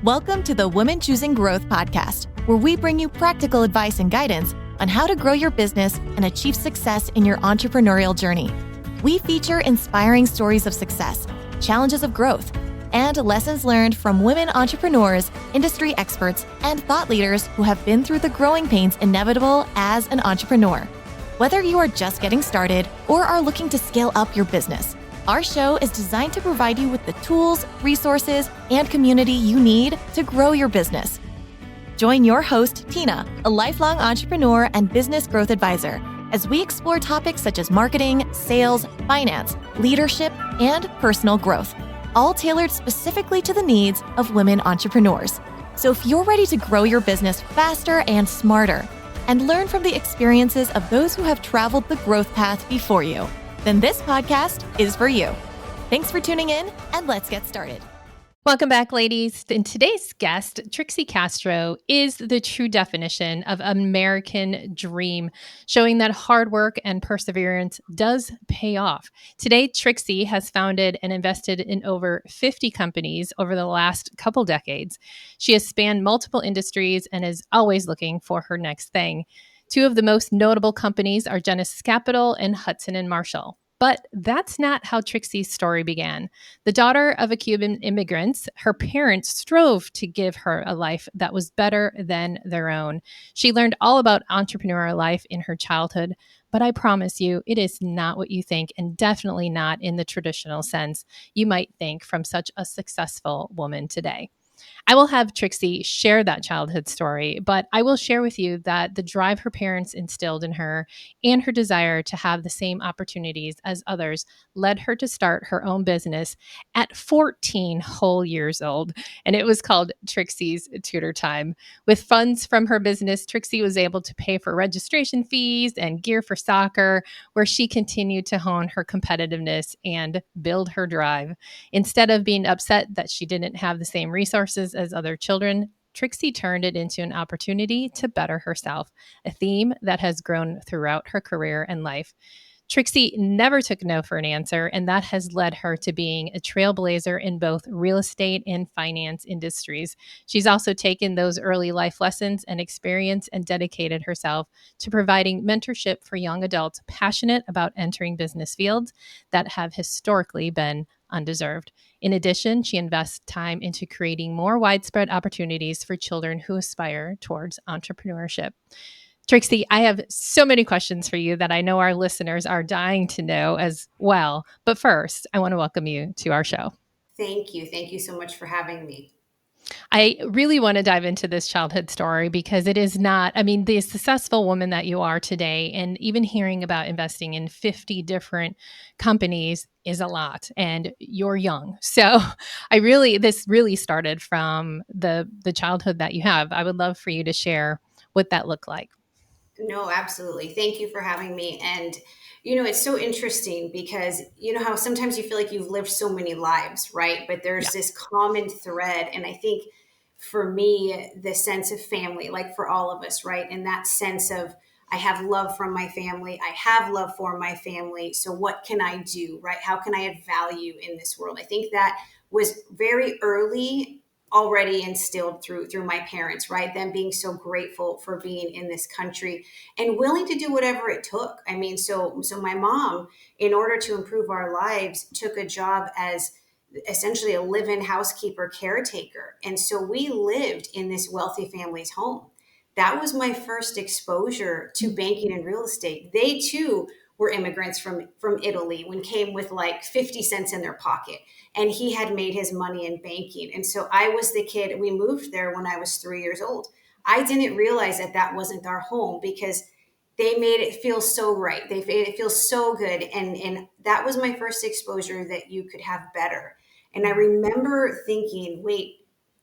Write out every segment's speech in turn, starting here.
Welcome to the Women Choosing Growth podcast, where we bring you practical advice and guidance on how to grow your business and achieve success in your entrepreneurial journey. We feature inspiring stories of success, challenges of growth, and lessons learned from women entrepreneurs, industry experts, and thought leaders who have been through the growing pains inevitable as an entrepreneur. Whether you are just getting started or are looking to scale up your business, our show is designed to provide you with the tools, resources, and community you need to grow your business. Join your host, Tina, a lifelong entrepreneur and business growth advisor, as we explore topics such as marketing, sales, finance, leadership, and personal growth, all tailored specifically to the needs of women entrepreneurs. So if you're ready to grow your business faster and smarter, and learn from the experiences of those who have traveled the growth path before you, then this podcast is for you. Thanks for tuning in, and let's get started. Welcome back, ladies. And today's guest, Trixie Castro, is the true definition of American dream, showing that hard work and perseverance does pay off. Today, Trixie has founded and invested in over 50 companies over the last couple decades. She has spanned multiple industries and is always looking for her next thing. Two of the most notable companies are Genesis Capital and Hudson and Marshall. But that's not how Trixie's story began. The daughter of a Cuban immigrant, her parents strove to give her a life that was better than their own. She learned all about entrepreneurial life in her childhood, but I promise you, it is not what you think, and definitely not in the traditional sense you might think from such a successful woman today. I will have Trixie share that childhood story, but I will share with you that the drive her parents instilled in her and her desire to have the same opportunities as others led her to start her own business at 14 whole years old, and it was called Trixie's Tutor Time. With funds from her business, Trixie was able to pay for registration fees and gear for soccer, where she continued to hone her competitiveness and build her drive. Instead of being upset that she didn't have the same resources as other children, Trixie turned it into an opportunity to better herself, a theme that has grown throughout her career and life. Trixie never took no for an answer, and that has led her to being a trailblazer in both real estate and finance industries. She's also taken those early life lessons and experience and dedicated herself to providing mentorship for young adults passionate about entering business fields that have historically been undeserved. In addition, she invests time into creating more widespread opportunities for children who aspire towards entrepreneurship. Trixie, I have so many questions for you that I know our listeners are dying to know as well. But first, I want to welcome you to our show. Thank you. Thank you so much for having me. I really want to dive into this childhood story because it is not, the successful woman that you are today, and even hearing about investing in 50 different companies is a lot, and you're young. So this really started from the childhood that you have. I would love for you to share what that looked like. No, absolutely. Thank you for having me. And, it's so interesting because, how sometimes you feel like you've lived so many lives, right? But there's this common thread. And I think for me, the sense of family, like for all of us, right? And that sense of, I have love from my family. I have love for my family. So what can I do, right? How can I add value in this world? I think that was very early already instilled through my parents, right? Them being so grateful for being in this country and willing to do whatever it took. So my mom, in order to improve our lives, took a job as essentially a live-in housekeeper caretaker. And so we lived in this wealthy family's home. That was my first exposure to banking and real estate. They too were immigrants from Italy when came with like 50 cents in their pocket. And he had made his money in banking. And so I was the kid. We moved there when I was 3 years old. I didn't realize that wasn't our home because they made it feel so right. They made it feel so good. And that was my first exposure that you could have better. And I remember thinking, wait,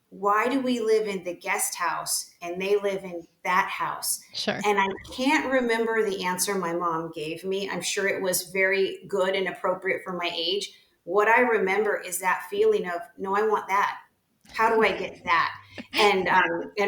why do we live in the guest house and they live in that house? Sure. And I can't remember the answer my mom gave me. I'm sure it was very good and appropriate for my age. What I remember is that feeling of, no, I want that. How do I get that? And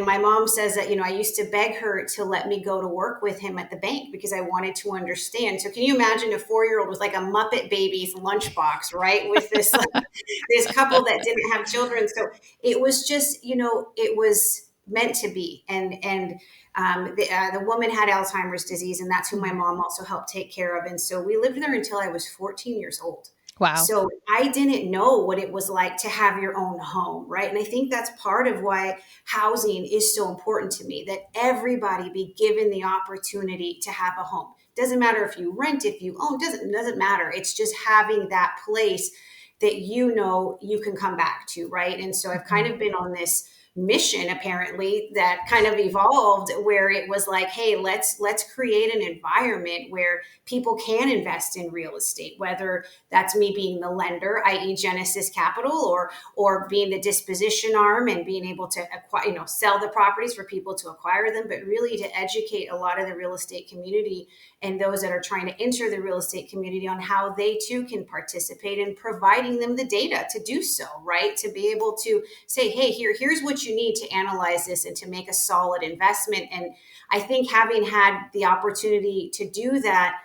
my mom says that, I used to beg her to let me go to work with him at the bank because I wanted to understand. So can you imagine a 4-year-old with like a Muppet Babies lunchbox, right? With this, like, this couple that didn't have children. So it was just, it was meant to be. The woman had Alzheimer's disease, and that's who my mom also helped take care of. And so we lived there until I was 14 years old. Wow. So I didn't know what it was like to have your own home, right? And I think that's part of why housing is so important to me, that everybody be given the opportunity to have a home. Doesn't matter if you rent, if you own, doesn't matter. It's just having that place that you can come back to, right? And so I've kind of been on this mission, apparently, that kind of evolved, where it was like, hey, let's create an environment where people can invest in real estate, whether that's me being the lender, i.e. Genesis Capital, or being the disposition arm and being able to acquire, sell the properties for people to acquire them, but really to educate a lot of the real estate community and those that are trying to enter the real estate community on how they too can participate, in providing them the data to do so, right? To be able to say, hey, here's what you need to analyze this and to make a solid investment. And I think having had the opportunity to do that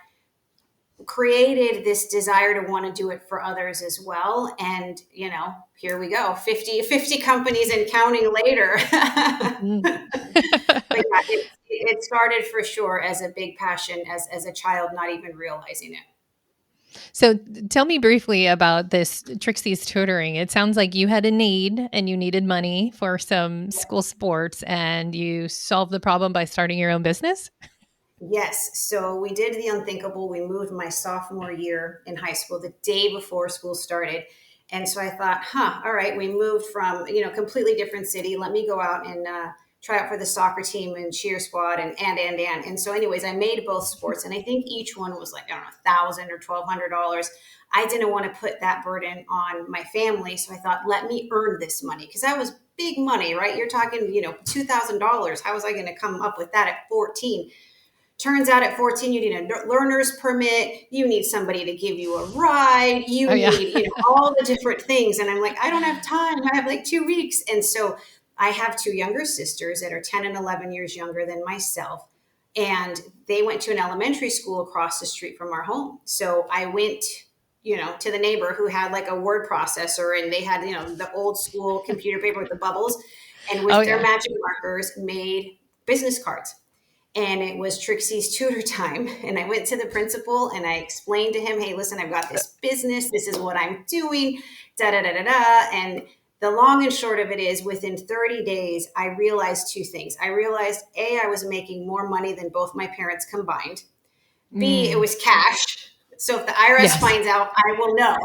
created this desire to want to do it for others as well. And, here we go, 50 companies and counting later. But yeah, it started for sure as a big passion as a child, not even realizing it. So tell me briefly about this Trixie's tutoring. It sounds like you had a need and you needed money for some school sports, and you solved the problem by starting your own business? Yes. So we did the unthinkable. We moved my sophomore year in high school, the day before school started. And so I thought, all right, we moved from, completely different city. Let me go out and try out for the soccer team and cheer squad and. And so anyways, I made both sports, and I think each one was like, I don't know, $1,000 or $1,200. I didn't want to put that burden on my family. So I thought, let me earn this money, because that was big money, right? You're talking, $2,000. How was I going to come up with that at 14? Turns out at 14, you need a learner's permit. You need somebody to give you a ride. You need, all the different things. And I'm like, I don't have time. I have like 2 weeks. And so I have 2 younger sisters that are 10 and 11 years younger than myself. And they went to an elementary school across the street from our home. So I went, to the neighbor who had like a word processor, and they had, the old school computer paper with the bubbles, and with their magic markers made business cards. And it was Trixie's tutor time. And I went to the principal and I explained to him, hey, listen, I've got this business. This is what I'm doing, da, da, da, da, da. And the long and short of it is, within 30 days, I realized 2 things. I realized, A, I was making more money than both my parents combined. B, it was cash. So if the IRS finds out, I will know.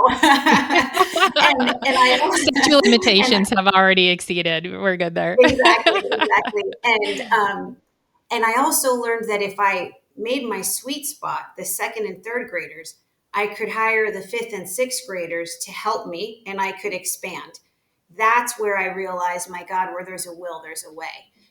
and I also, statute of limitations have already exceeded. We're good there. Exactly. And I also learned that if I made my sweet spot, the 2nd and 3rd graders, I could hire the 5th and 6th graders to help me, and I could expand. That's where I realized, my God, where there's a will, there's a way.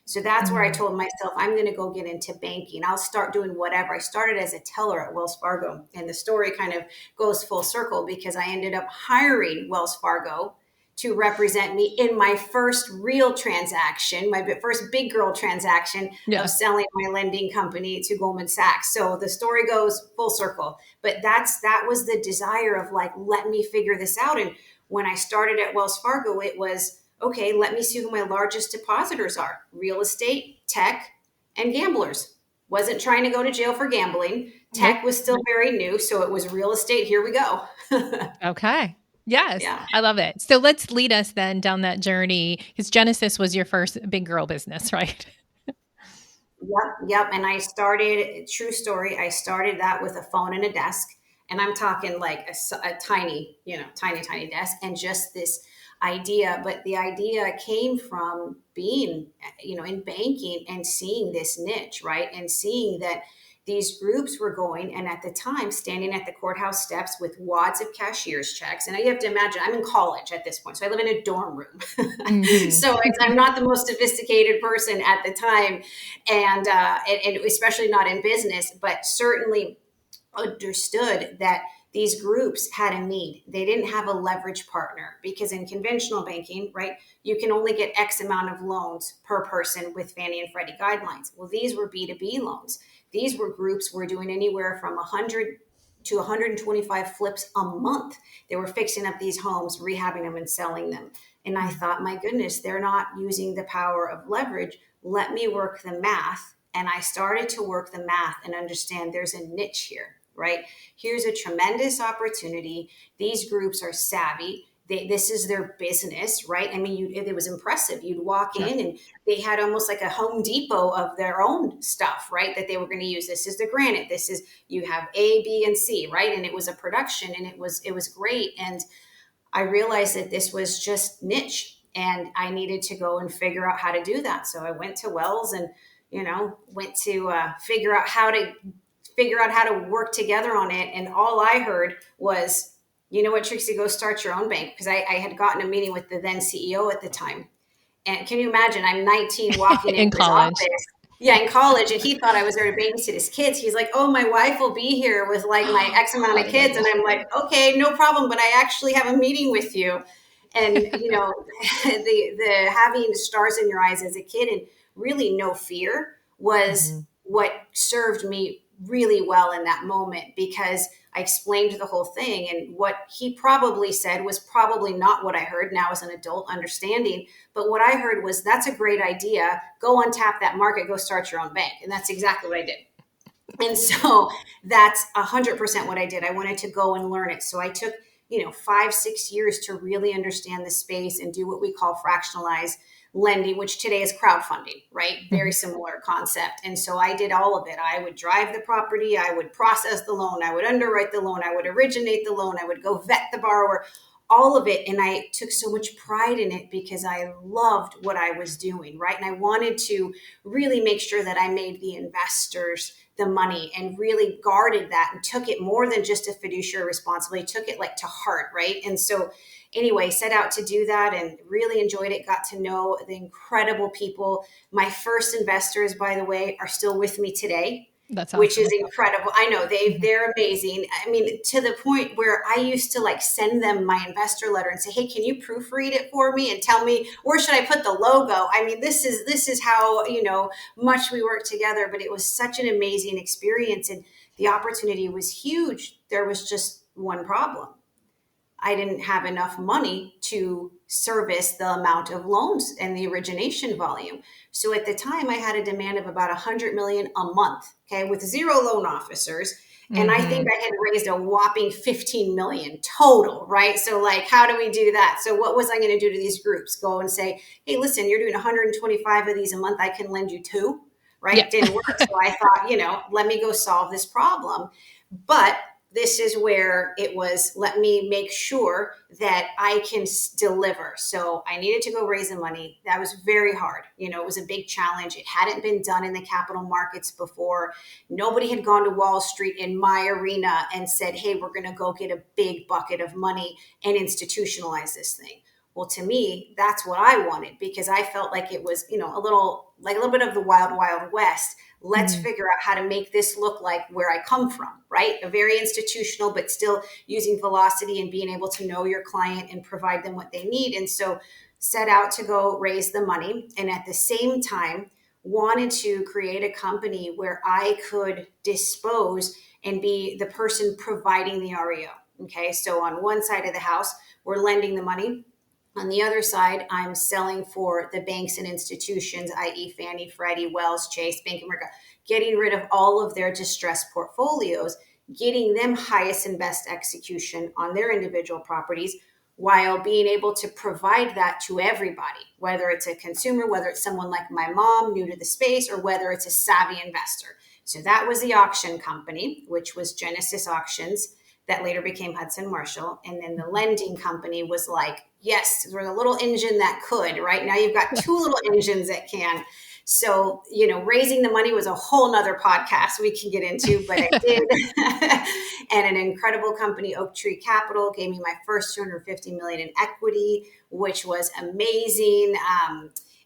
So that's where I told myself, I'm going to go get into banking. I'll start doing whatever. I started as a teller at Wells Fargo, and the story kind of goes full circle, because I ended up hiring Wells Fargo to represent me in my first real transaction, my first big girl transaction of selling my lending company to Goldman Sachs. So the story goes full circle, but that was the desire of like, let me figure this out. And when I started at Wells Fargo, it was, okay, let me see who my largest depositors are: real estate, tech, and gamblers. Wasn't trying to go to jail for gambling. Tech was still very new. So it was real estate. Here we go. Okay. Yes, I love it. So let's lead us then down that journey, because Genesis was your first big girl business, right? Yep. And I started, true story, I started that with a phone and a desk. And I'm talking like a tiny, tiny desk, and just this idea. But the idea came from being, in banking and seeing this niche, right? And seeing that these groups were going, and at the time, standing at the courthouse steps with wads of cashier's checks. And you have to imagine, I'm in college at this point, so I live in a dorm room. So I'm not the most sophisticated person at the time, and especially not in business, but certainly understood that these groups had a need. They didn't have a leverage partner because in conventional banking, right, you can only get X amount of loans per person with Fannie and Freddie guidelines. Well, these were B2B loans. These were groups were doing anywhere from 100 to 125 flips a month. They were fixing up these homes, rehabbing them, and selling them. And I thought, my goodness, they're not using the power of leverage. Let me work the math. And I started to work the math and understand there's a niche here, right? Here's a tremendous opportunity. These groups are savvy. This is their business, right? I mean, it was impressive. You'd walk in and they had almost like a Home Depot of their own stuff, right? That they were going to use. This is the granite. This is, you have A, B, and C, right? And it was a production and it was great. And I realized that this was just niche and I needed to go and figure out how to do that. So I went to Wells and, went to figure out how to work together on it. And all I heard was, you know what, Trixie, go start your own bank. Because I had gotten a meeting with the then CEO at the time. And can you imagine, I'm 19 walking In into his college. office. Yeah, in college. And he thought I was there to babysit his kids. He's like, oh, my wife will be here with like my X amount of kids. And I'm like, okay, no problem. But I actually have a meeting with you. And, the having stars in your eyes as a kid and really no fear was what served me really well in that moment, because I explained the whole thing. And what he probably said was probably not what I heard now as an adult understanding. But what I heard was, that's a great idea. Go untap that market, go start your own bank. And that's exactly what I did. And so that's 100% what I did. I wanted to go and learn it. So I took, 5-6 years to really understand the space and do what we call fractionalized lending, which today is crowdfunding, right? Very similar concept. And so I did all of it. I would drive the property, I would process the loan, I would underwrite the loan, I would originate the loan, I would go vet the borrower, all of it. And I took so much pride in it because I loved what I was doing, right? And I wanted to really make sure that I made the investors the money and really guarded that and took it more than just a fiduciary responsibility, took it like to heart, right? And so anyway, set out to do that and really enjoyed it, got to know the incredible people. My first investors, by the way, are still with me today. That's awesome. Which is incredible. I know they're amazing. I mean, to the point where I used to like send them my investor letter and say, hey, can you proofread it for me and tell me where should I put the logo? I mean, this is how, much we work together, but it was such an amazing experience and the opportunity was huge. There was just one problem. I didn't have enough money to service the amount of loans and the origination volume. So at the time I had a demand of about 100 million a month, okay, with 0 loan officers. And I think I had raised a whopping 15 million total, right? So like, how do we do that? So what was I going to do to these groups? Go and say, hey, listen, you're doing 125 of these a month. I can lend you 2, right? Yeah. Didn't work. So I thought, let me go solve this problem. But this is where it was, let me make sure that I can deliver. So I needed to go raise the money. That was very hard. It was a big challenge. It hadn't been done in the capital markets before. Nobody had gone to Wall Street in my arena and said, hey, we're going to go get a big bucket of money and institutionalize this thing. Well, to me, that's what I wanted because I felt like it was, a little bit of the wild, wild west. Let's figure out how to make this look like where I come from, right? A very institutional, but still using velocity and being able to know your client and provide them what they need. And so set out to go raise the money. And at the same time, wanted to create a company where I could dispose and be the person providing the REO. Okay. So on one side of the house, we're lending the money. On the other side, I'm selling for the banks and institutions, i.e. Fannie, Freddie, Wells, Chase, Bank of America, getting rid of all of their distressed portfolios, getting them highest and best execution on their individual properties while being able to provide that to everybody, whether it's a consumer, whether it's someone like my mom, new to the space, or whether it's a savvy investor. So that was the auction company, which was Genesis Auctions, that later became Hudson Marshall. And then the lending company was like, yes, we're the little engine that could, right? Now you've got 2 little engines that can. So, raising the money was a whole nother podcast we can get into, but I did. And an incredible company, Oak Tree Capital, gave me my first $250 million in equity, which was amazing.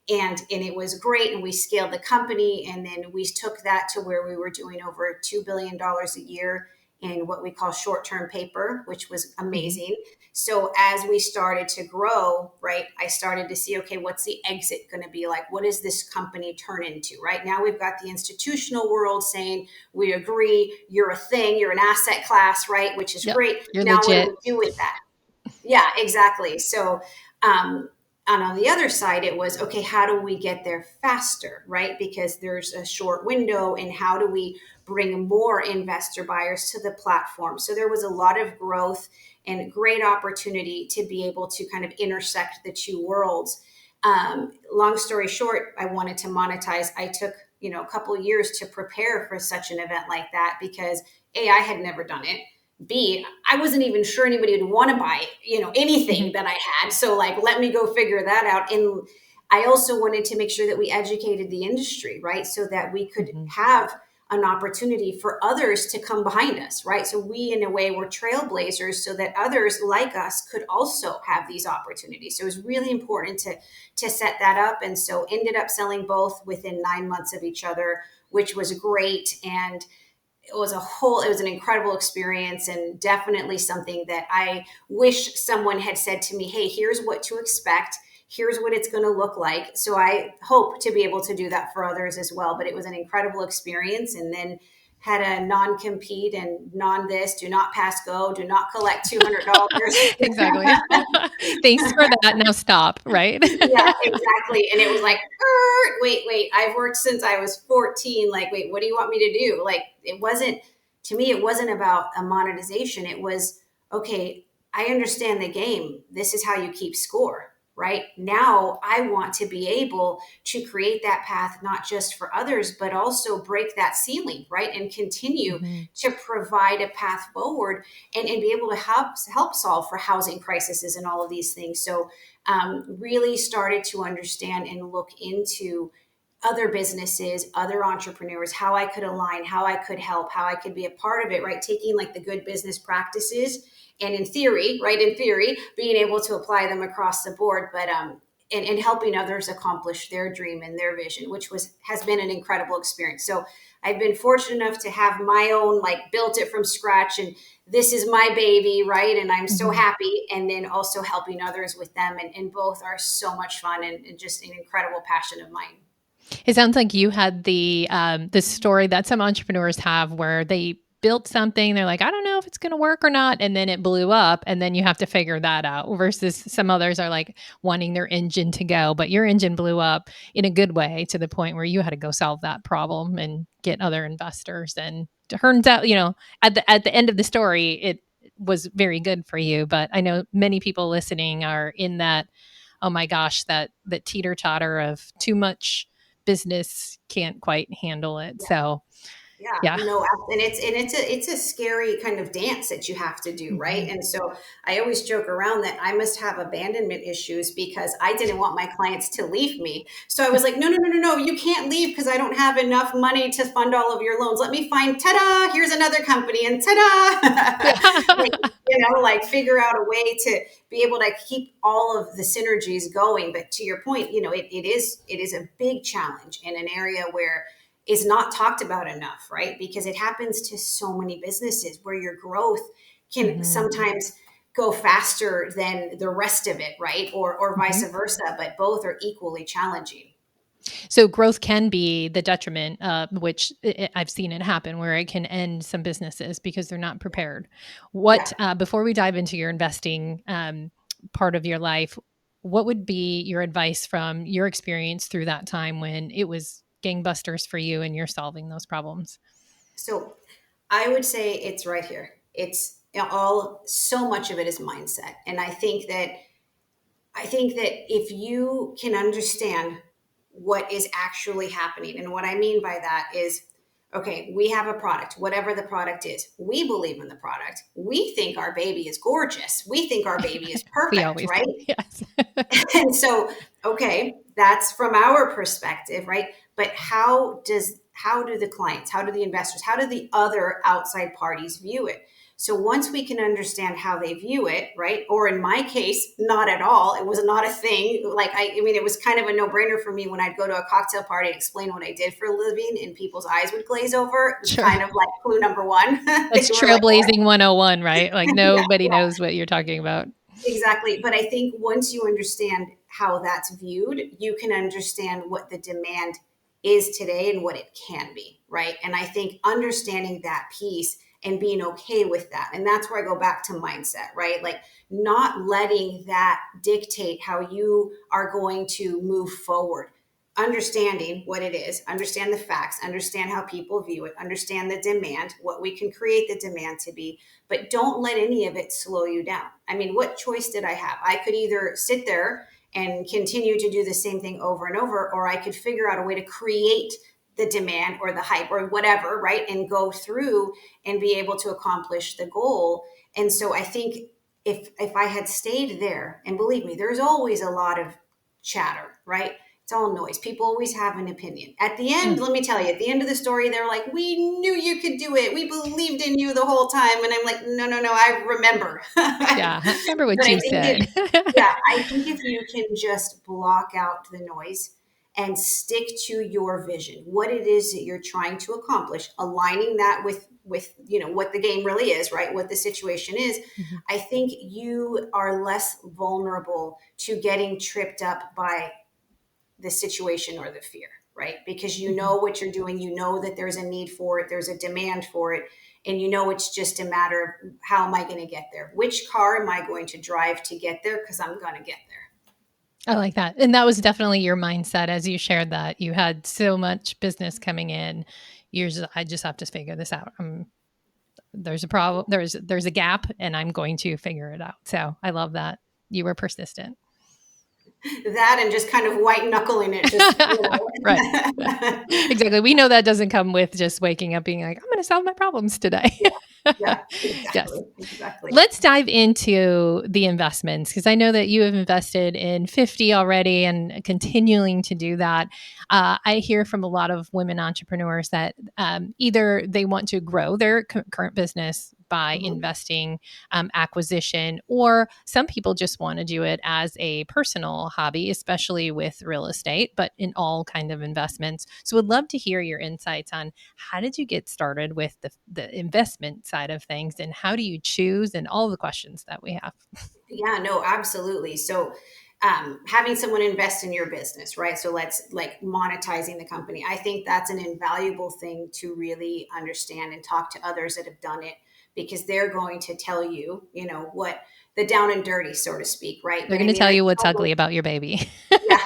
And it was great. And we scaled the company. And then we took that to where we were doing over $2 billion a year. in what we call short-term paper, which was amazing. So as we started to grow, right, I started to see, okay, what's the exit going to be like? What does this company turn into? Right now, we've got the institutional world saying, we agree, you're a thing, you're an asset class, right, which is Yep. great. You're Now, what legit. do we do with that? Yeah, exactly. So, and on the other side, it was, okay, how do we get there faster, right? Because there's a short window, and how do we bring more investor buyers to the platform? So there was a lot of growth and great opportunity to be able to kind of intersect the two worlds. Long story short, I wanted to monetize. I took, a couple of years to prepare for such an event like that because A, I had never done it. B, I wasn't even sure anybody would want to buy, anything that I had. So like, let me go figure that out. And I also wanted to make sure that we educated the industry, right? So that we could have an opportunity for others to come behind us, right? So we, in a way, were trailblazers so that others like us could also have these opportunities. So it was really important to set that up. And so ended up selling both within 9 months of each other, which was great. And it was an incredible experience, and definitely something that I wish someone had said to me, hey, here's what to expect. Here's what it's going to look like. So I hope to be able to do that for others as well. But it was an incredible experience. And then had a non-compete and non-this, do not pass go, do not collect $200. Exactly. Thanks for that. Now stop, right? Yeah, exactly. And it was like, wait, I've worked since I was 14. Like, wait, what do you want me to do? Like, to me, it wasn't about a monetization. It was, okay, I understand the game. This is how you keep score, right? Now I want to be able to create that path, not just for others, but also break that ceiling, right? And continue to provide a path forward and be able to help solve for housing crises and all of these things. So really started to understand and look into other businesses, other entrepreneurs, how I could align, how I could help, how I could be a part of it, right? Taking like the good business practices and in theory, being able to apply them across the board, but and helping others accomplish their dream and their vision, which has been an incredible experience. So I've been fortunate enough to have my own, like, built it from scratch, and this is my baby, right? And I'm so happy. And then also helping others with them, and both are so much fun and just an incredible passion of mine. It sounds like you had the story that some entrepreneurs have where they built something, they're like, I don't know if it's going to work or not, and then it blew up, and then you have to figure that out. Versus some others are like wanting their engine to go, but your engine blew up in a good way to the point where you had to go solve that problem and get other investors. And it turns out, at the end of the story, it was very good for you. But I know many people listening are in that, oh my gosh, that teeter totter of too much business can't quite handle it. So Yeah, yeah. no, and it's a scary kind of dance that you have to do, right? And so I always joke around that I must have abandonment issues because I didn't want my clients to leave me. So I was like, no, you can't leave because I don't have enough money to fund all of your loans. Let me find, ta-da, here's another company, and ta-da, like figure out a way to be able to keep all of the synergies going. But to your point, it is a big challenge in an area where is not talked about enough, right? Because it happens to so many businesses where your growth can sometimes go faster than the rest of it, right? Or vice versa, but both are equally challenging. So growth can be the detriment, which I've seen it happen where it can end some businesses because they're not prepared. Before we dive into your investing part of your life, what would be your advice from your experience through that time when it was gangbusters for you and you're solving those problems? So I would say it's right here. It's so much of it is mindset. And I think that if you can understand what is actually happening, and what I mean by that is, okay, we have a product, whatever the product is. We believe in the product. We think our baby is gorgeous. We think our baby is We perfect, always right? yes. And so, okay, that's from our perspective, right? But how do the clients, how do the investors, how do the other outside parties view it? So once we can understand how they view it, right? Or in my case, not at all. It was not a thing. Like, I mean, it was kind of a no-brainer for me when I'd go to a cocktail party and explain what I did for a living and people's eyes would glaze over. It was Sure. kind of like clue number one. That's They were like, "What?" trailblazing 101, right? Like Yeah, nobody yeah. knows what you're talking about. Exactly. But I think once you understand how that's viewed, you can understand what the demand is today and what it can be, right? And I think understanding that piece and being okay with that. And that's where I go back to mindset, right? Like not letting that dictate how you are going to move forward. Understanding what it is, understand the facts, understand how people view it, understand the demand, what we can create the demand to be, but don't let any of it slow you down. I mean, what choice did I have? I could either sit there and continue to do the same thing over and over, or I could figure out a way to create the demand or the hype or whatever, right? And go through and be able to accomplish the goal. And so I think if I had stayed there, and believe me, there's always a lot of chatter, right? It's all noise. People always have an opinion. At the end, let me tell you, at the end of the story, they're like, we knew you could do it. We believed in you the whole time. And I'm like, no, I remember. Yeah. I remember what But I you think said. I think if you can just block out the noise and stick to your vision, what it is that you're trying to accomplish, aligning that with what the game really is, right? What the situation is, Mhm. I think you are less vulnerable to getting tripped up by the situation or the fear, right? Because you Mhm. know what you're doing, you know that there's a need for it, there's a demand for it, and you know it's just a matter of how am I going to get there? Which car am I going to drive to get there? Because I'm going to get there. I like that. And that was definitely your mindset as you shared that. You had so much business coming in. I just have to figure this out. There's a problem. There's a gap and I'm going to figure it out. So I love that. You were persistent. That and just kind of white knuckling it, just Right. Exactly. We know that doesn't come with just waking up being like, I'm going to solve my problems today. yeah, Yes. exactly. Let's dive into the investments because I know that you have invested in 50 already and continuing to do that. I hear from a lot of women entrepreneurs that either they want to grow their current business by Mhm. investing, acquisition, or some people just want to do it as a personal hobby, especially with real estate, but in all kind of investments. So would love to hear your insights on how did you get started with the investment side of things and how do you choose and all the questions that we have. Yeah, no, absolutely. So, having someone invest in your business, right? So, let's like monetizing the company. I think that's an invaluable thing to really understand and talk to others that have done it because they're going to tell you, what the down and dirty, so to speak, right? They're But I going to mean, tell I you what's totally ugly about your baby. yeah,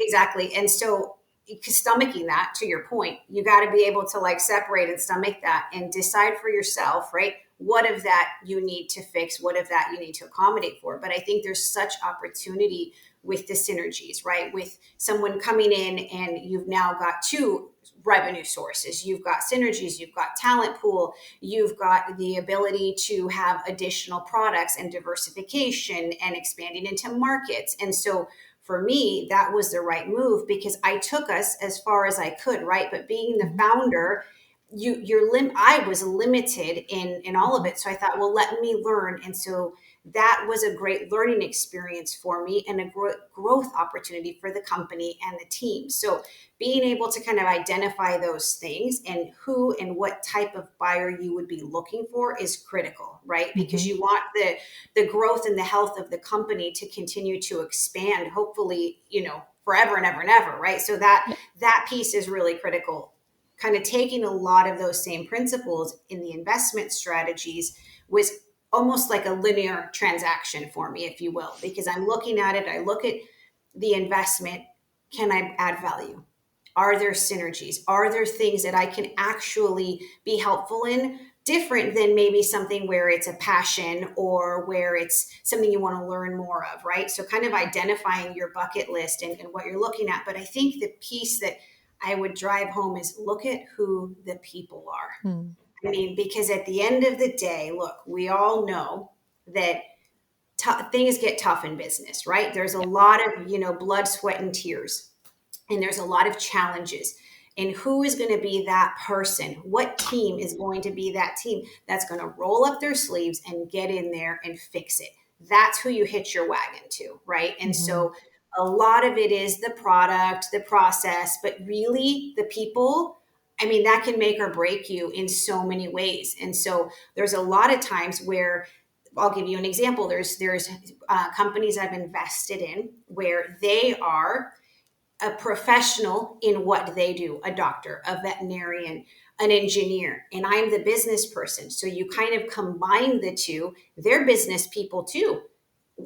exactly. And so, stomaching that, to your point, you got to be able to like separate and stomach that and decide for yourself, right? What of that you need to fix? What of that you need to accommodate for? But I think there's such opportunity with the synergies, right? With someone coming in and you've now got two revenue sources, you've got synergies, you've got talent pool, you've got the ability to have additional products and diversification and expanding into markets. And so for me, that was the right move because I took us as far as I could, right? But being the Mhm. founder, I was limited in all of it. So I thought, well, let me learn. And so that was a great learning experience for me and a growth opportunity for the company and the team. So being able to kind of identify those things and who and what type of buyer you would be looking for is critical, right? Because Mhm. you want the growth and the health of the company to continue to expand, hopefully, forever and ever and ever, right? So Yeah. that piece is really critical. Kind of taking a lot of those same principles in the investment strategies was almost like a linear transaction for me, if you will, because I'm looking at it. I look at the investment. Can I add value? Are there synergies? Are there things that I can actually be helpful in? Different than maybe something where it's a passion or where it's something you want to learn more of, right? So, kind of identifying your bucket list and what you're looking at. But I think the piece that I would drive home is look at who the people are. Hmm. I mean, because at the end of the day, look, we all know that things get tough in business, right? There's a Yeah. lot of, blood, sweat, and tears, and there's a lot of challenges. And who is going to be that person? What team is going to be that team that's going to roll up their sleeves and get in there and fix it? That's who you hitch your wagon to, right? And so a lot of it is the product, the process, but really the people. I mean, that can make or break you in so many ways. And so there's a lot of times where I'll give you an example. There's companies I've invested in where they are a professional in what they do, a doctor, a veterinarian, an engineer, and I'm the business person. So you kind of combine the two. They're business people too.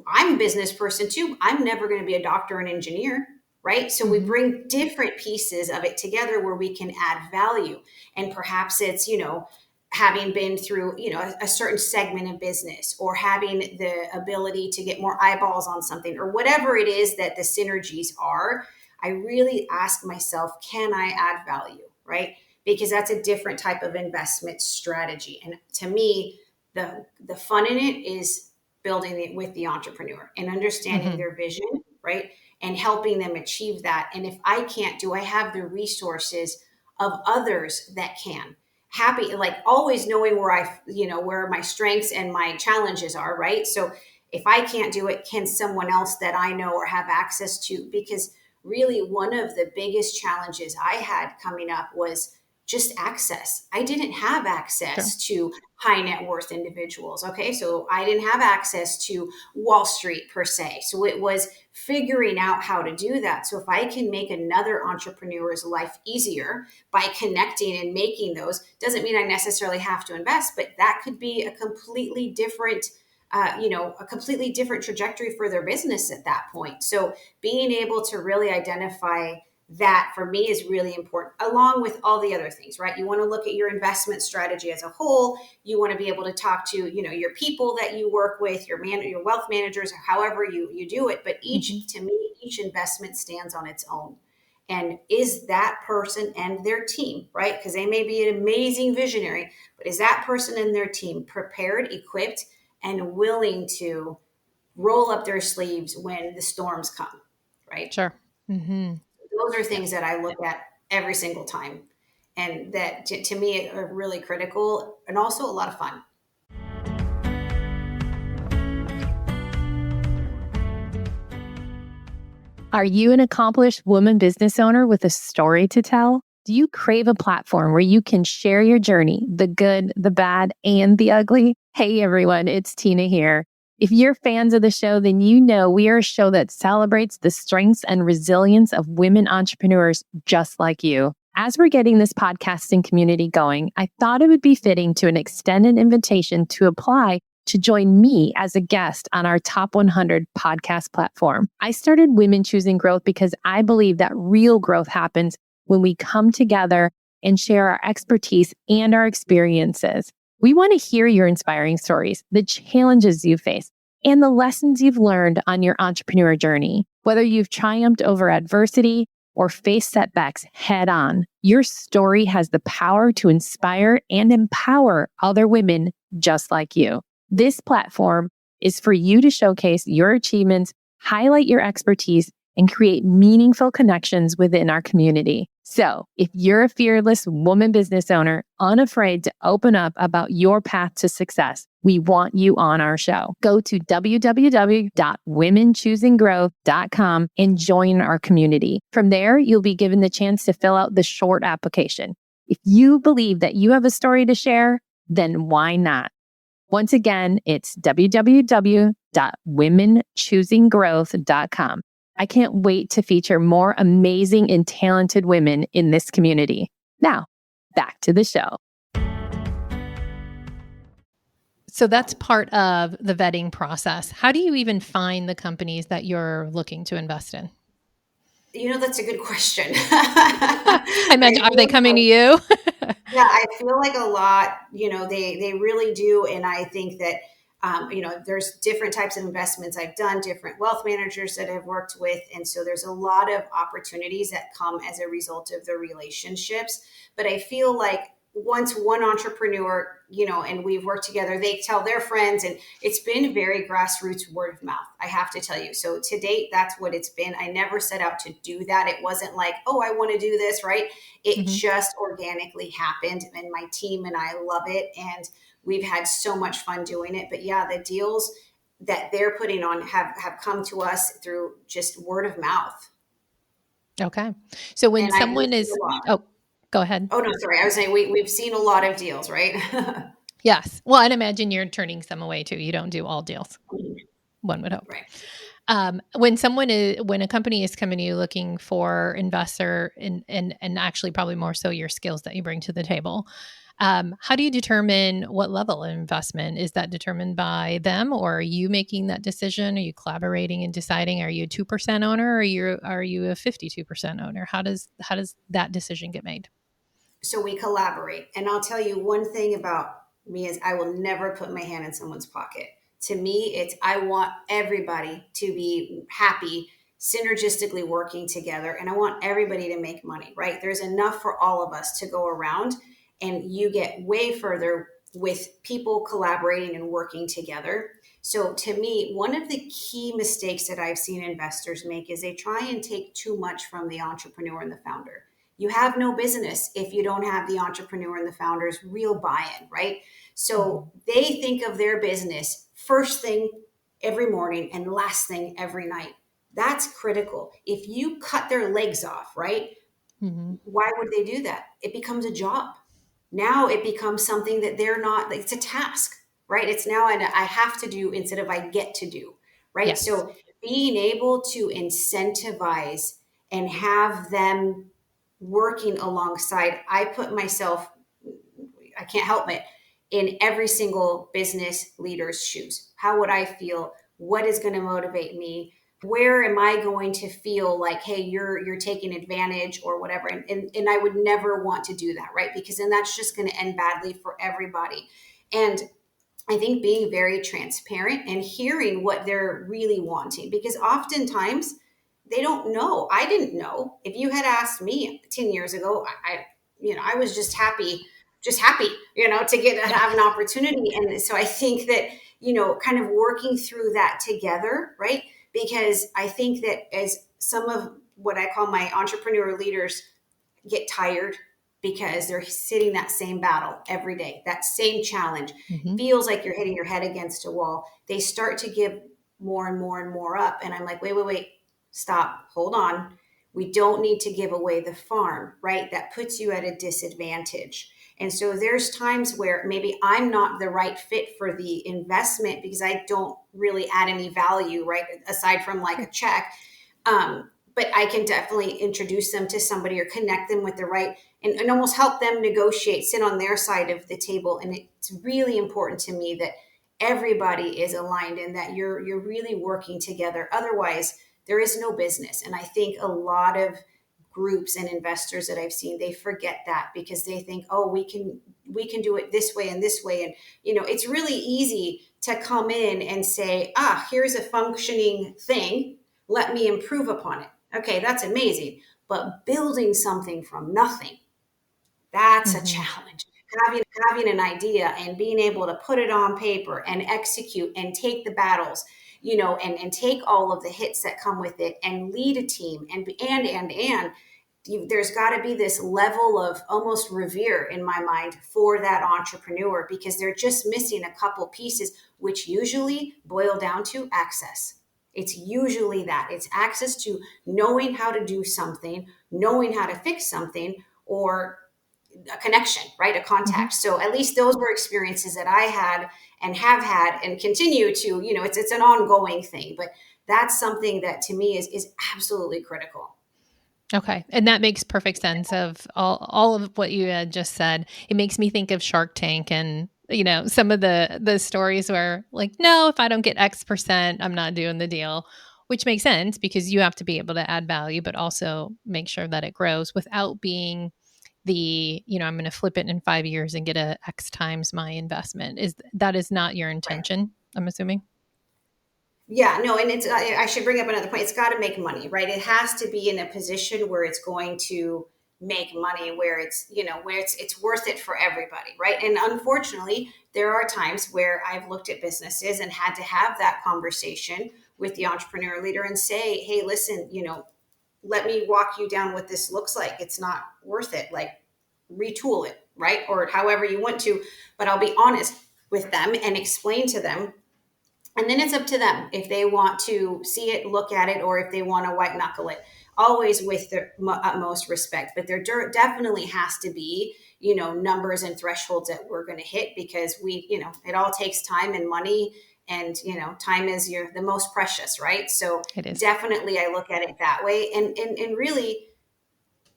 I'm a business person too. I'm never going to be a doctor and engineer, right? So we bring different pieces of it together where we can add value. And perhaps it's, having been through, a certain segment of business, or having the ability to get more eyeballs on something, or whatever it is that the synergies are. I really ask myself, can I add value, right? Because that's a different type of investment strategy. And to me, the fun in it is building it with the entrepreneur and understanding their vision, right? And helping them achieve that. And if I can't, do I have the resources of others that can? Happy, like always knowing where my strengths and my challenges are, right? So if I can't do it, can someone else that I know or have access to? Because really one of the biggest challenges I had coming up was just access. I didn't have access to high net worth individuals. Okay. So I didn't have access to Wall Street per se. So it was figuring out how to do that. So if I can make another entrepreneur's life easier by connecting and making those, doesn't mean I necessarily have to invest, but that could be a completely different trajectory for their business at that point. So being able to really identify that for me is really important, along with all the other things, right? You want to look at your investment strategy as a whole. You want to be able to talk to, your people that you work with, your wealth managers, or however you do it. But to me, each investment stands on its own. And is that person and their team, right? Because they may be an amazing visionary, but is that person and their team prepared, equipped, and willing to roll up their sleeves when the storms come, right? Sure. Those are things that I look at every single time. And that to me are really critical and also a lot of fun. Are you an accomplished woman business owner with a story to tell? Do you crave a platform where you can share your journey, the good, the bad, and the ugly? Hey everyone, it's Tina here. If you're fans of the show, then you know we are a show that celebrates the strengths and resilience of women entrepreneurs just like you. As we're getting this podcasting community going, I thought it would be fitting to extend an invitation to apply to join me as a guest on our Top 100 podcast platform. I started Women Choosing Growth because I believe that real growth happens when we come together and share our expertise and our experiences. We want to hear your inspiring stories, the challenges you face, and the lessons you've learned on your entrepreneur journey. Whether you've triumphed over adversity or faced setbacks head on, your story has the power to inspire and empower other women just like you. This platform is for you to showcase your achievements, highlight your expertise, and create meaningful connections within our community. So if you're a fearless woman business owner, unafraid to open up about your path to success, we want you on our show. Go to www.womenchoosinggrowth.com and join our community. From there, you'll be given the chance to fill out the short application. If you believe that you have a story to share, then why not? Once again, it's www.womenchoosinggrowth.com. I can't wait to feature more amazing and talented women in this community. Now, back to the show. So that's part of the vetting process. How do you even find the companies that you're looking to invest in? That's a good question. I imagine, are they coming to you? Yeah, I feel like a lot, they really do. And I think that, there's different types of investments I've done, different wealth managers that I've worked with. And so there's a lot of opportunities that come as a result of the relationships. But I feel like once one entrepreneur, and we've worked together, they tell their friends, and it's been very grassroots, word of mouth, I have to tell you. So to date, that's what it's been. I never set out to do that. It wasn't like, oh, I want to do this, right? It just organically happened, and my team and I love it. And we've had so much fun doing it. But yeah, the deals that they're putting on have come to us through just word of mouth. Okay. So when And someone is, oh, go ahead. Oh, no, sorry. I was saying we've seen a lot of deals, right? Yes. Well, I'd imagine you're turning some away too. You don't do all deals. One would hope. Right. When a company is coming to you looking for investor and actually probably more so your skills that you bring to the table, how do you determine what level of investment? Is that determined by them, or are you making that decision? Are you collaborating and deciding? Are you a 2% owner, or are you a 52% owner? How does that decision get made? So we collaborate. And I'll tell you one thing about me is I will never put my hand in someone's pocket. To me, it's I want everybody to be happy, synergistically working together, and I want everybody to make money, right? There's enough for all of us to go around, and you get way further with people collaborating and working together. So to me, one of the key mistakes that I've seen investors make is they try and take too much from the entrepreneur and the founder. You have no business if you don't have the entrepreneur and the founder's real buy-in, right? So they think of their business first thing every morning and last thing every night. That's critical. If you cut their legs off, right? Why would they do that? It becomes a job. Now it becomes something that they're not, it's a task, right? It's now I have to do instead of I get to do, right? Yes. So being able to incentivize and have them working alongside, I put myself, I can't help it, in every single business leader's shoes. How would I feel? What is going to motivate me? Where am I going to feel like, hey, you're taking advantage or whatever? And I would never want to do that, right? Because then that's just going to end badly for everybody. And I think being very transparent and hearing what they're really wanting, because oftentimes they don't know. I didn't know. If you had asked me 10 years ago, I was just happy, to get to have an opportunity. And so I think that, kind of working through that together, right? Because I think that as some of what I call my entrepreneur leaders get tired because they're sitting that same battle every day, that same challenge, feels like you're hitting your head against a wall. They start to give more and more and more up. And I'm like, wait, stop, hold on. We don't need to give away the farm, right? That puts you at a disadvantage. And so there's times where maybe I'm not the right fit for the investment because I don't really add any value, right? Aside from like a check. But I can definitely introduce them to somebody or connect them with the right and almost help them negotiate, sit on their side of the table. And it's really important to me that everybody is aligned and that you're really working together. Otherwise, there is no business. And I think a lot of groups and investors that I've seen, they forget that because they think, oh, we can do it this way and this way. And, it's really easy to come in and say, here's a functioning thing. Let me improve upon it. Okay, that's amazing. But building something from nothing, that's a challenge. Having an idea and being able to put it on paper and execute and take the battles, and take all of the hits that come with it and lead a team there's got to be this level of almost revere in my mind for that entrepreneur because they're just missing a couple pieces, which usually boil down to access. It's usually that. It's access to knowing how to do something, knowing how to fix something, or a connection, right? A contact. So at least those were experiences that I had and have had and continue to, it's an ongoing thing, but that's something that to me is absolutely critical. Okay. And that makes perfect sense of all of what you had just said. It makes me think of Shark Tank and, some of the stories where like, no, if I don't get X%, I'm not doing the deal, which makes sense because you have to be able to add value, but also make sure that it grows without being I'm going to flip it in 5 years and get a X times my investment. That is not your intention, right. I'm assuming. Yeah, no, and I should bring up another point. It's got to make money, right? It has to be in a position where it's going to make money where it's worth it for everybody, right? And unfortunately, there are times where I've looked at businesses and had to have that conversation with the entrepreneur leader and say, hey, listen, let me walk you down what this looks like. It's not worth it. Like, retool it, right? Or however you want to, but I'll be honest with them and explain to them. And then it's up to them if they want to see it, look at it, or if they want to white knuckle it, always with the utmost respect. But there definitely has to be, numbers and thresholds that we're going to hit, because it all takes time and money, and, time is the most precious, right? So It is. definitely I look at it that way. And really,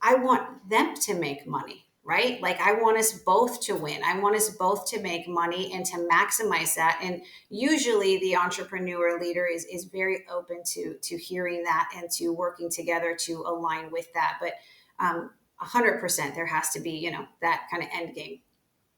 I want them to make money, right? Like, I want us both to win. I want us both to make money and to maximize that. And usually the entrepreneur leader is very open to hearing that and to working together to align with that. But 100% there has to be, that kind of end game.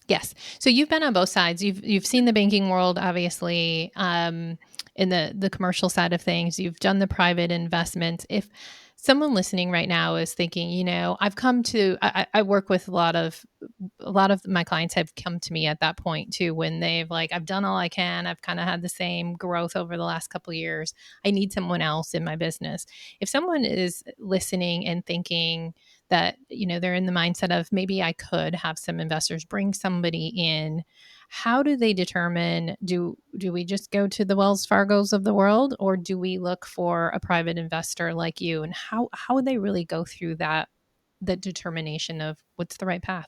Yes. So you've been on both sides. You've seen the banking world, obviously, in the commercial side of things. You've done the private investments. If someone listening right now is thinking, I've come to, I work with a lot of my clients have come to me at that point too, when they've I've done all I can. I've kind of had the same growth over the last couple of years. I need someone else in my business. If someone is listening and thinking that, they're in the mindset of maybe I could have some investors, bring somebody in, how do they determine, do we just go to the Wells Fargos of the world, or do we look for a private investor like you? And how would they really go through the determination of what's the right path?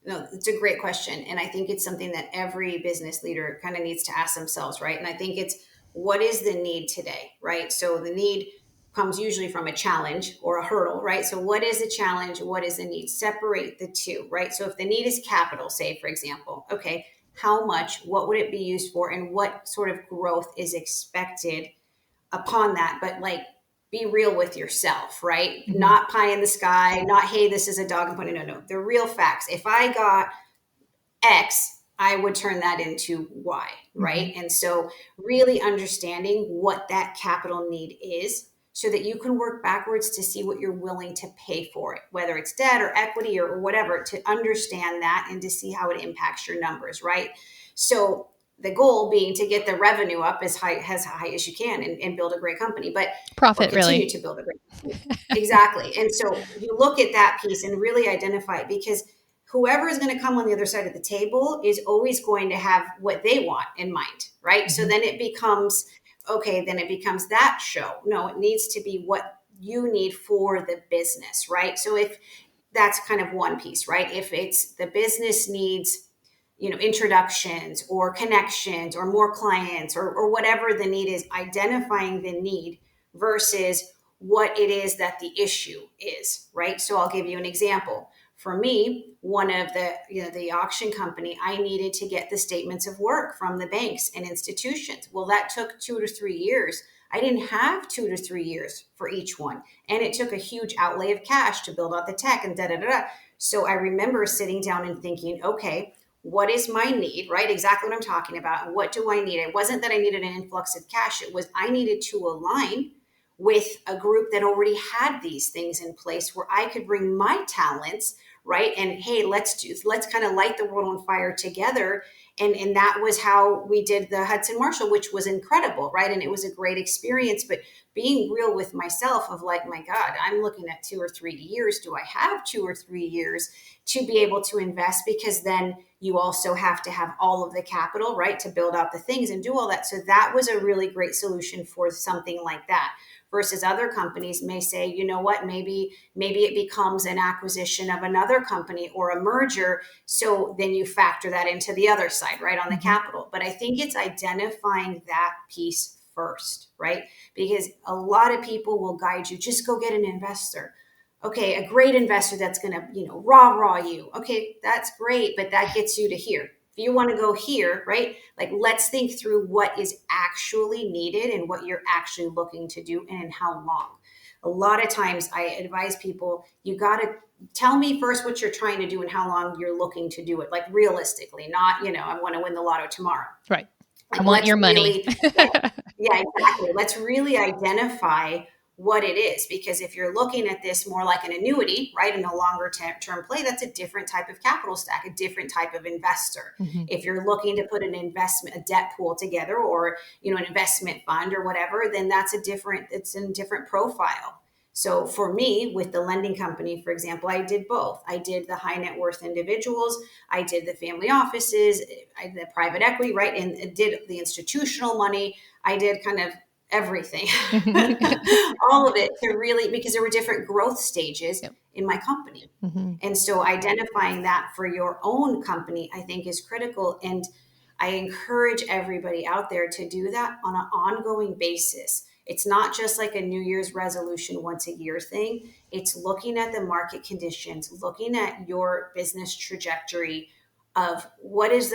No, it's a great question. And I think it's something that every business leader kind of needs to ask themselves, right? And I think it's, what is the need today, right? So the need comes usually from a challenge or a hurdle, right? So what is the challenge? What is the need? Separate the two, right? So if the need is capital, say, for example, okay, how much, what would it be used for? And what sort of growth is expected upon that? But be real with yourself, right? Mm-hmm. Not pie in the sky, not, hey, this is a dog and pony. No. The real facts. If I got X, I would turn that into Y, right? Mm-hmm. And so really understanding what that capital need is, so that you can work backwards to see what you're willing to pay for it, whether it's debt or equity or whatever, to understand that and to see how it impacts your numbers, right? So the goal being to get the revenue up as high as you can and build a great company, but profit, continue really to build a great company. Exactly. And so you look at that piece and really identify it, because whoever is going to come on the other side of the table is always going to have what they want in mind, right? Mm-hmm. So then it becomes, okay, then it becomes that show. No, it needs to be what you need for the business, right? So if that's kind of one piece, right? If it's the business needs, introductions or connections or more clients or whatever the need is, identifying the need versus what it is that the issue is, right? So I'll give you an example. For me, one of the auction company, I needed to get the statements of work from the banks and institutions. Well, that took 2 to 3 years. I didn't have 2 to 3 years for each one. And it took a huge outlay of cash to build out the tech and da-da-da-da. So I remember sitting down and thinking, okay, what is my need, right? Exactly what I'm talking about. What do I need? It wasn't that I needed an influx of cash. It was I needed to align with a group that already had these things in place where I could bring my talents, right? And hey, let's kind of light the world on fire together. And that was how we did the Hudson Marshall, which was incredible, right? And it was a great experience, but being real with myself of my God, I'm looking at 2 or 3 years. Do I have 2 or 3 years to be able to invest? Because then you also have to have all of the capital, right, to build out the things and do all that. So that was a really great solution for something like that. Versus other companies may say, you know what, maybe it becomes an acquisition of another company or a merger. So then you factor that into the other side, right, on the capital. But I think it's identifying that piece first, right? Because a lot of people will guide you, just go get an investor. Okay, a great investor that's going to, rah you. Okay, that's great, but that gets you to here. If you want to go here, right? Let's think through what is actually needed and what you're actually looking to do and in how long. A lot of times I advise people, you got to tell me first what you're trying to do and how long you're looking to do it. Realistically, not, I want to win the lotto tomorrow. Right. I want your money. Yeah, exactly. Let's really identify what it is. Because if you're looking at this more like an annuity, right, in a longer term play, that's a different type of capital stack, a different type of investor. Mm-hmm. If you're looking to put an investment, a debt pool together, or, an investment fund or whatever, then it's a different profile. So for me, with the lending company, for example, I did both. I did the high net worth individuals, I did the family offices, I did the private equity, right? And did the institutional money. I did kind of everything, all of it, to really, because there were different growth stages Yep. in my company. Mm-hmm. And so identifying that for your own company, I think, is critical. And I encourage everybody out there to do that on an ongoing basis. It's not just like a New Year's resolution once a year thing. It's looking at the market conditions, looking at your business trajectory of what is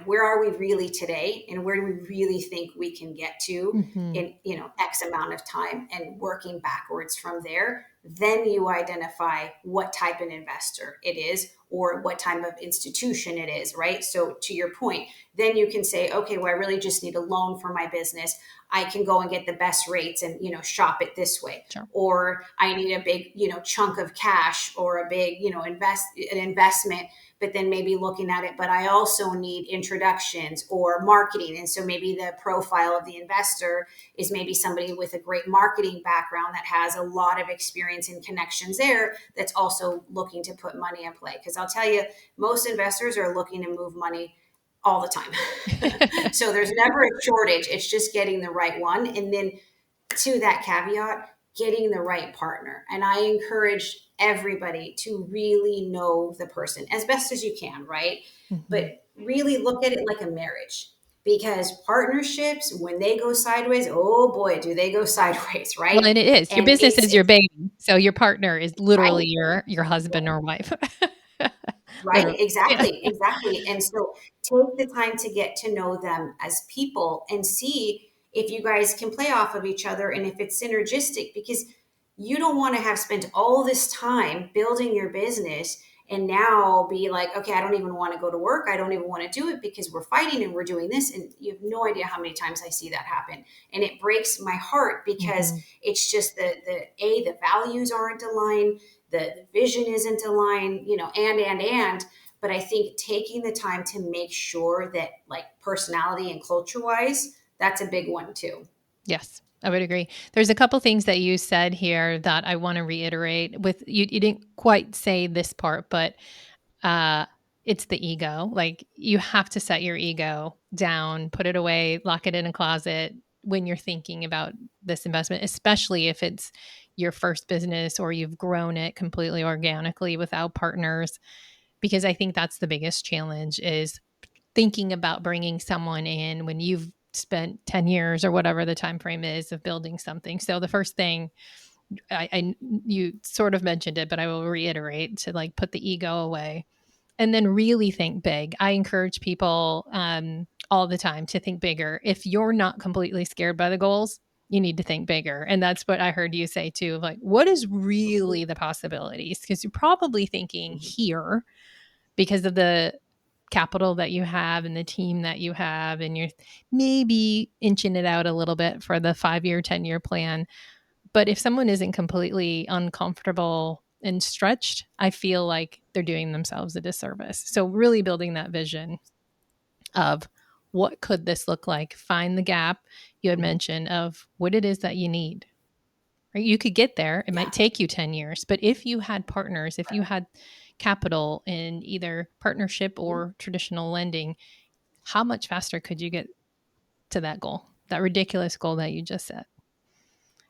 where are we really today, and where do we really think we can get to Mm-hmm. in, X amount of time, and working backwards from there. Then you identify what type of investor it is, or what type of institution it is, right? So to your point, then you can say, okay, well, I really just need a loan for my business. I can go and get the best rates and, shop it this way. Sure. Or I need a big, chunk of cash, or a big, investment, but then maybe looking at it, but I also need introductions or marketing. And so maybe the profile of the investor is maybe somebody with a great marketing background that has a lot of experience and connections there, that's also looking to put money in play. Because I'll tell you, most investors are looking to move money all the time. So there's never a shortage. It's just getting the right one. And then, to that caveat, getting the right partner. And I encourage everybody to really know the person as best as you can, right? Mm-hmm. But really look at it like a marriage, because partnerships, when they go sideways, oh boy, do they go sideways, right? Well, and it is. Your And business is your baby. So your partner is literally right? your husband or wife. Right? Literally. Yeah. Exactly. And so take the time to get to know them as people, and see if you guys can play off of each other, and if it's synergistic, because you don't want to have spent all this time building your business and now be like, okay, I don't even want to go to work. I don't even want to do it because we're fighting and we're doing this. And you have no idea how many times I see that happen. And it breaks my heart, because Mm-hmm. it's just the values aren't aligned, the vision isn't aligned, and. But I think taking the time to make sure that, like, personality and culture wise, that's a big one too. Yes, I would agree. There's a couple things that you said here that I want to reiterate. With you didn't quite say this part, but it's the ego. Like, you have to set your ego down, put it away, lock it in a closet when you're thinking about this investment, especially if it's your first business or you've grown it completely organically without partners. Because I think that's the biggest challenge, is thinking about bringing someone in when you've spent 10 years or whatever the time frame is of building something. So the first thing, you sort of mentioned it, but I will reiterate, to like put the ego away and then really think big. I encourage people all the time to think bigger. If you're not completely scared by the goals, you need to think bigger. And that's what I heard you say too. Like, what is really the possibilities? Because you're probably thinking here because of the capital that you have and the team that you have, and you're maybe inching it out a little bit for the 5-year, 10-year plan. But if someone isn't completely uncomfortable and stretched, I feel like they're doing themselves a disservice. So really building that vision of what could this look like? Find the gap you had mentioned of what it is that you need. Right? You could get there. It might take you 10 years, but if you had partners, if you had capital in either partnership or traditional lending, how much faster could you get to that goal, that ridiculous goal that you just set?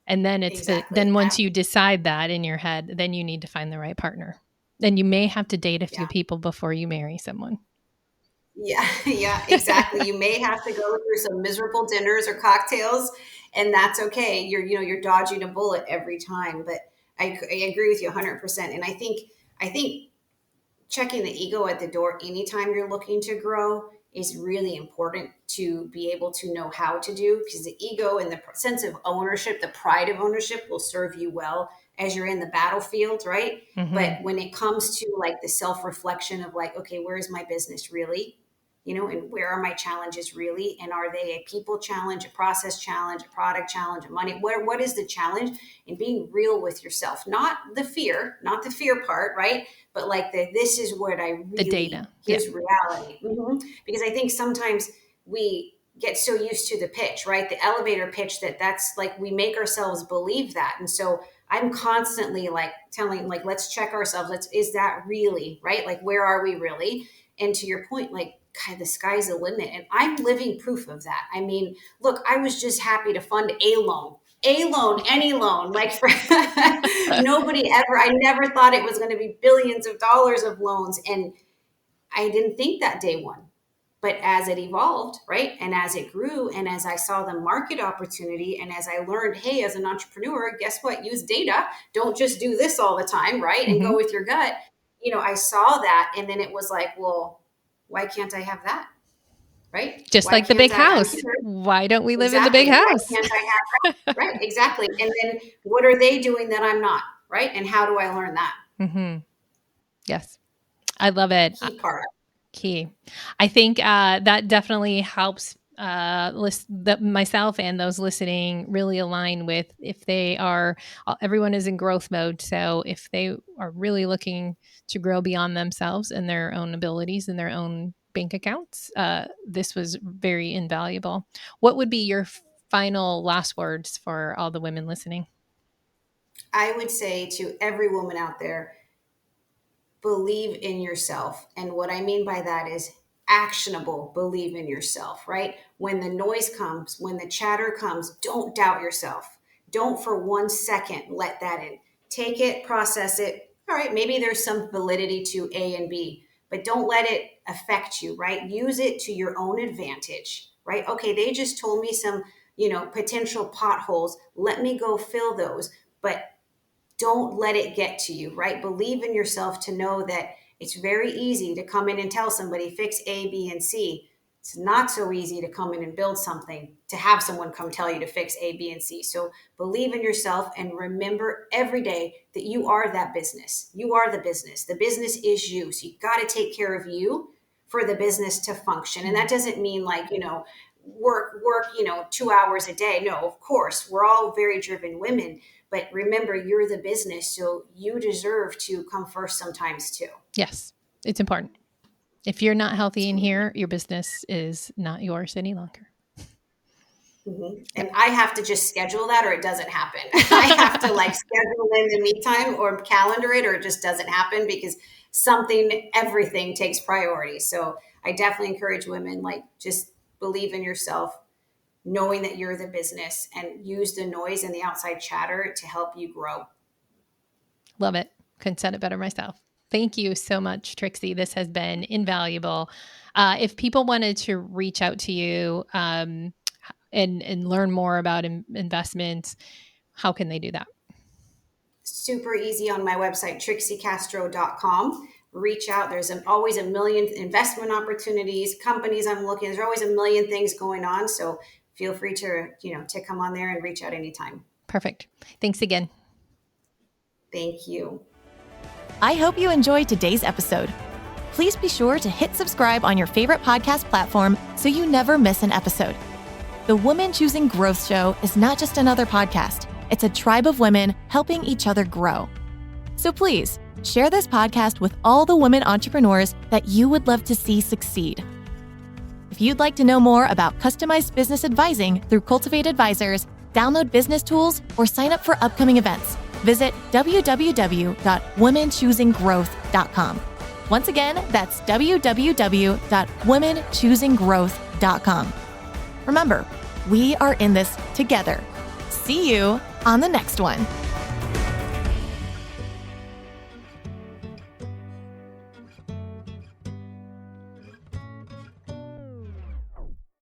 And then Exactly. then once you decide that in your head, then you need to find the right partner. Then you may have to date a few people before you marry someone. Yeah, exactly. You may have to go through some miserable dinners or cocktails, and that's okay. You're dodging a bullet every time. But I agree with you 100%. And I think checking the ego at the door anytime you're looking to grow is really important to be able to know how to do, because the ego and the sense of ownership, the pride of ownership, will serve you well as you're in the battlefield, right? Mm-hmm. But when it comes to like the self-reflection of like, okay, where is my business really? and where are my challenges really? And are they a people challenge, a process challenge, a product challenge, a money? What is the challenge? And being real with yourself, not the fear part, right? But like this is what I really, the data. here's reality. Because I think sometimes we get so used to the pitch, right? The elevator pitch that's like, we make ourselves believe that. And so I'm constantly like telling, like, let's check ourselves. Is that really, right? Like, where are we really? And to your point, like, God, the sky's the limit. And I'm living proof of that. I mean, look, I was just happy to fund any loan, like for nobody ever, I never thought it was going to be billions of dollars of loans. And I didn't think that day one, but as it evolved, right? And as it grew, and as I saw the market opportunity, and as I learned, hey, as an entrepreneur, guess what? Use data. Don't just do this all the time, right? And go with your gut. I saw that. And then it was like, well, why can't I have that? Right? Just Why like the can't big I- house. I'm sure- Why don't we live in the big house? Why can't I have that? Right, exactly. And then what are they doing that I'm not? Right? And how do I learn that? Yes. I love it. Key part. Key. I think that definitely helps myself and those listening really align with if they are, everyone is in growth mode. So if they are really looking to grow beyond themselves and their own abilities and their own bank accounts, this was very invaluable. What would be your final last words for all the women listening? I would say to every woman out there, believe in yourself. And what I mean by that is actionable, believe in yourself, right? When the noise comes, when the chatter comes, don't doubt yourself. Don't for 1 second let that in. Take it, process it. All right, maybe there's some validity to A and B, but don't let it affect you, right? Use it to your own advantage, right? Okay, they just told me some, potential potholes. Let me go fill those. But don't let it get to you, right? Believe in yourself to know that it's very easy to come in and tell somebody, fix A, B, and C. It's not so easy to come in and build something, to have someone come tell you to fix A, B, and C. So believe in yourself and remember every day that you are that business. You are the business. The business is you. So you got to take care of you for the business to function. And that doesn't mean like, work, 2 hours a day. No, of course, we're all very driven women. But remember, you're the business, so you deserve to come first sometimes too. Yes, it's important. If you're not healthy in here, your business is not yours any longer. And I have to just schedule that or it doesn't happen. I have to schedule in the me time or calendar it or it just doesn't happen because everything takes priority. So I definitely encourage women, just believe in yourself, knowing that you're the business, and use the noise and the outside chatter to help you grow. Love it. Couldn't said it better myself. Thank you so much, Trixie. This has been invaluable. If people wanted to reach out to you and learn more about investments, how can they do that? Super easy on my website, trixiecastro.com. Reach out. There's always a million investment opportunities, companies I'm looking. There's always a million things going on. So feel free to come on there and reach out anytime. Perfect. Thanks again. Thank you. I hope you enjoyed today's episode. Please be sure to hit subscribe on your favorite podcast platform so you never miss an episode. The Woman Choosing Growth Show is not just another podcast. It's a tribe of women helping each other grow. So please share this podcast with all the women entrepreneurs that you would love to see succeed. If you'd like to know more about customized business advising through Cultivate Advisors, download business tools, or sign up for upcoming events, visit www.womenchoosinggrowth.com. Once again, that's www.womenchoosinggrowth.com. Remember, we are in this together. See you on the next one.